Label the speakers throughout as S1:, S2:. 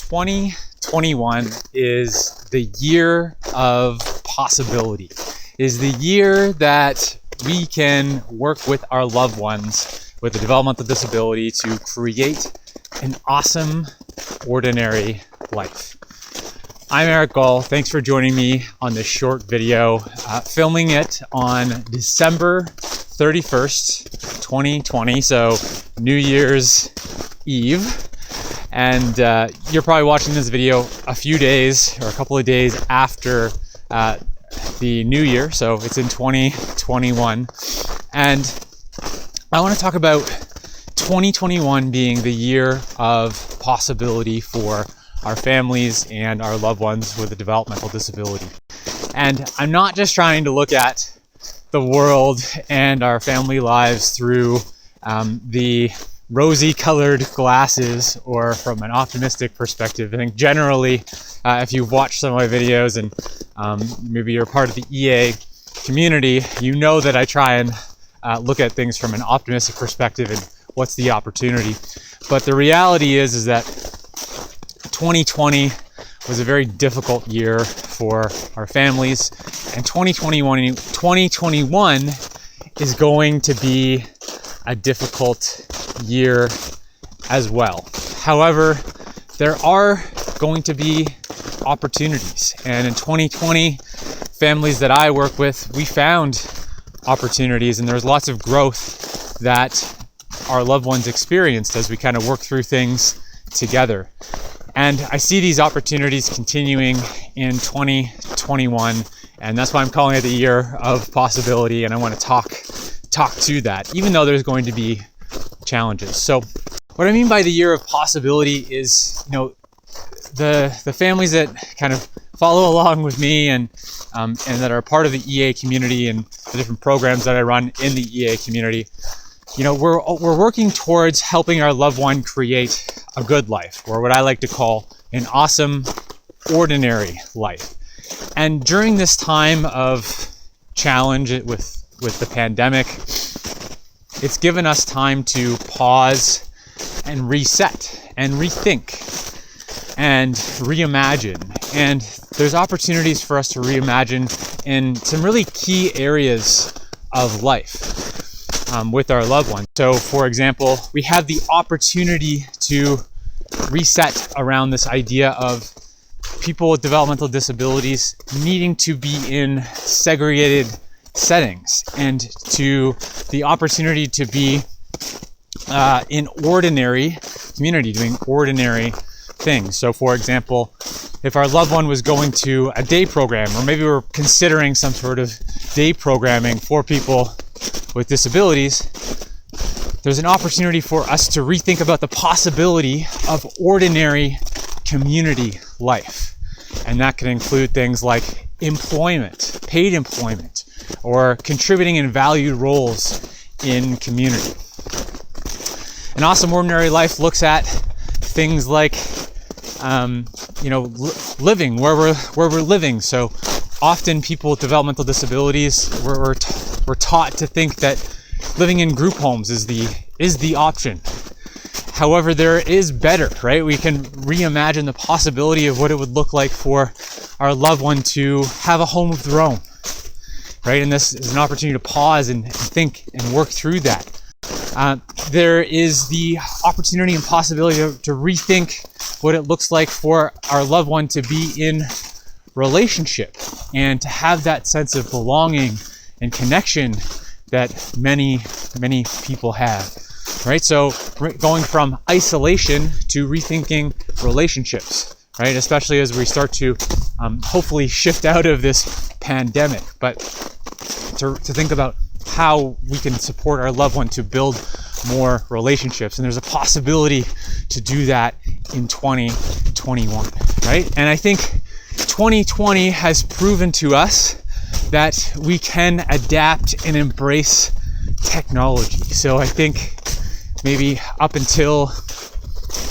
S1: 2021 is the year of possibility, is the year that we can work with our loved ones with a developmental disability to create an awesome, ordinary life. I'm Eric Gall. Thanks for joining me on this short video, filming it on December 31st, 2020, so New Year's Eve. And you're probably watching this video a few days or a couple of days after the new year, so it's in 2021. And I want to talk about 2021 being the year of possibility for our families and our loved ones with a developmental disability. And I'm not just trying to look at the world and our family lives through the rosy colored glasses or from an optimistic perspective. I think generally, if you've watched some of my videos and maybe you're part of the EA community, you know that I try and look at things from an optimistic perspective and what's the opportunity. But the reality is that 2020 was a very difficult year for our families, and 2021 is going to be a difficult year as well. However, there are going to be opportunities, and in 2020, families that I work with, we found opportunities, and there's lots of growth that our loved ones experienced as we kind of work through things together. And I see these opportunities continuing in 2021, and that's why I'm calling it the year of possibility, and I want to talk to that, even though there's going to be challenges. So what I mean by the year of possibility is, the families that kind of follow along with me and that are part of the EA community and the different programs that I run in the EA community, we're working towards helping our loved one create a good life, or what I like to call an awesome, ordinary life. And during this time of challenge with the pandemic, it's given us time to pause and reset and rethink and reimagine. And there's opportunities for us to reimagine in some really key areas of life with our loved ones. So for example, we have the opportunity to reset around this idea of people with developmental disabilities needing to be in segregated settings, and to the opportunity to be in ordinary community, doing ordinary things. So for example, if our loved one was going to a day program, or maybe we're considering some sort of day programming for people with disabilities, there's an opportunity for us to rethink about the possibility of ordinary community life. And that can include things like employment, paid employment, or contributing in valued roles in community. An awesome ordinary life looks at things like, living where we're living. So often people with developmental disabilities, we're taught to think that living in group homes is the option. However, there is better, right? We can reimagine the possibility of what it would look like for our loved one to have a home of their own, right? And this is an opportunity to pause and think and work through that. There is the opportunity and possibility to rethink what it looks like for our loved one to be in relationship and to have that sense of belonging and connection that many people have, right? So going from isolation to rethinking relationships, right? Especially as we start to hopefully shift out of this pandemic, but to think about how we can support our loved one to build more relationships. And there's a possibility to do that in 2021, right? And I think 2020 has proven to us that we can adapt and embrace technology. So I think maybe up until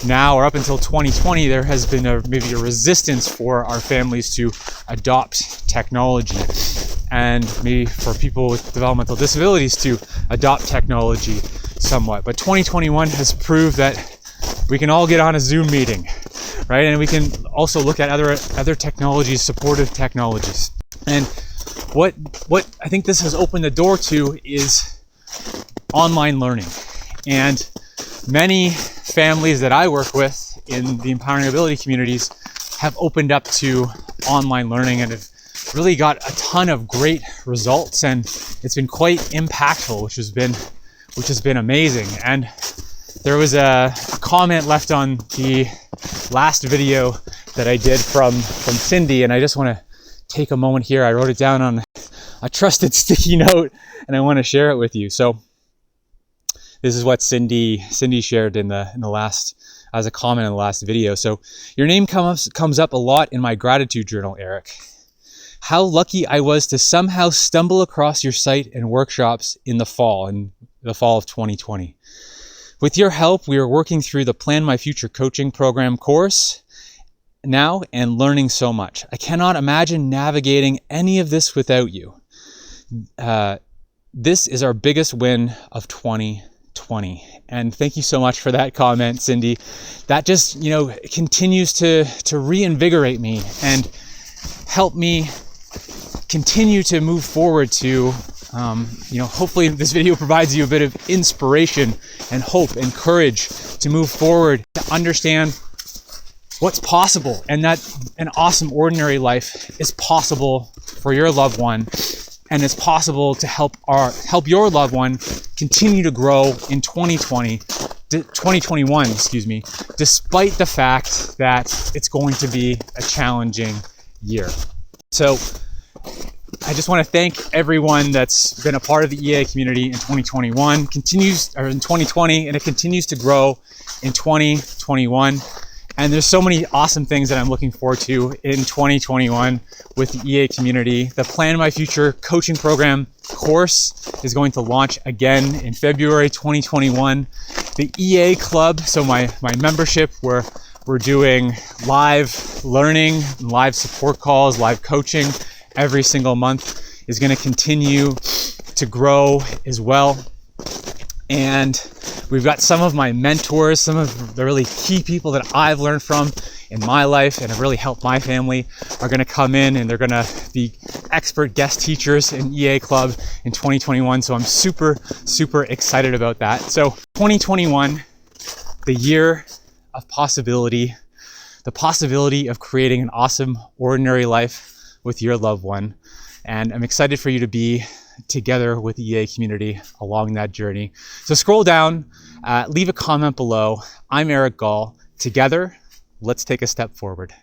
S1: now, or up until 2020, there has been maybe a resistance for our families to adopt technology, and maybe for people with developmental disabilities to adopt technology somewhat. But 2021 has proved that we can all get on a Zoom meeting, right? And we can also look at other technologies, supportive technologies. And what I think this has opened the door to is online learning. And many families that I work with in the empowering ability communities have opened up to online learning and have really got a ton of great results, and it's been quite impactful, which has been amazing. And there was a comment left on the last video that I did from Cindy, and I just want to take a moment here. I wrote it down on a trusted sticky note, and I want to share it with you. So this is what Cindy shared in the last, as a comment in the last video. So, your name comes up a lot in my gratitude journal, Eric. How lucky I was to somehow stumble across your site and workshops in the fall of 2020. With your help, we are working through the Plan My Future coaching program course now and learning so much. I cannot imagine navigating any of this without you. This is our biggest win of 2020. And thank you so much for that comment, Cindy. That just, continues to reinvigorate me and help me continue to move forward to, hopefully this video provides you a bit of inspiration and hope and courage to move forward, to understand what's possible, and that an awesome ordinary life is possible for your loved one, and it's possible to help your loved one continue to grow in 2021, despite the fact that it's going to be a challenging year. So I just want to thank everyone that's been a part of the EA community in 2021, in 2020, and it continues to grow in 2021. And there's so many awesome things that I'm looking forward to in 2021 with the EA community. The Plan My Future coaching program course is going to launch again in February 2021. The EA Club, so my membership, where we're doing live learning, live support calls, live coaching every single month, is going to continue to grow as well. And we've got some of my mentors, some of the really key people that I've learned from in my life and have really helped my family, are going to come in, and they're going to be expert guest teachers in EA Club in 2021. So I'm super, super excited about that. So 2021, the year of possibility, the possibility of creating an awesome, ordinary life with your loved one. And I'm excited for you to be together with the EA community along that journey. So scroll down, leave a comment below. I'm Eric Gall. Together, let's take a step forward.